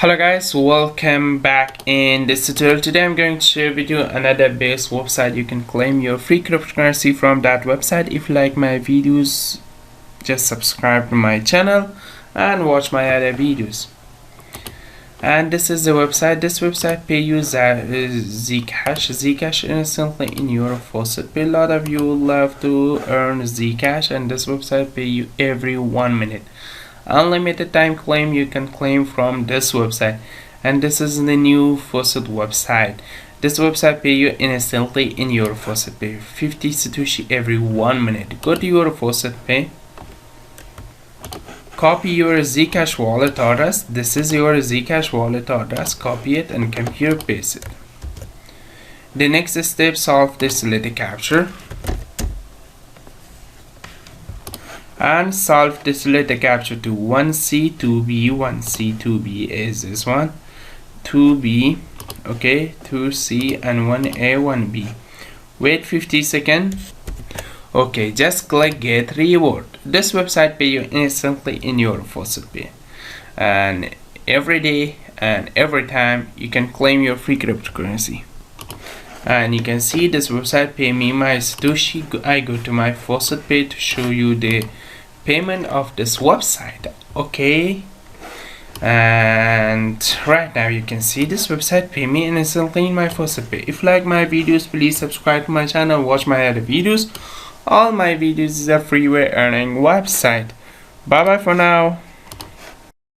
Hello guys, welcome back. In this tutorial today I'm going to share with you another best website you can claim your free cryptocurrency from. That website, if you like my videos, just subscribe to my channel and watch my other videos. And this is the website. This website pay you zcash instantly in your Faucetpay. A lot of you love to earn zcash, and this website pay you every 1 minute. Unlimited time claim you can claim from this website. And this is the new Faucet website. This website pay you instantly in your Faucetpay 50 satoshi every 1 minute. Go to your Faucetpay, copy your zcash wallet address. This is your zcash wallet address. Copy it and come here, paste it. The next step, solve this letter capture and solve this letter capture to 1C 2B. 1C 2B is this one, 2B, okay, 2C, and 1A 1B. Wait 50 seconds. Okay, just click get reward. This website pay you instantly in your Faucetpay, and every day and every time you can claim your free cryptocurrency. And you can see this website pay me my satoshi. I go to my Faucetpay to show you the payment of this website. Okay, and right now you can see this website pay me instantly in my Faucetpay. If you like my videos, please subscribe to my channel, watch my other videos. All my videos is a freeway earning website. Bye bye for now.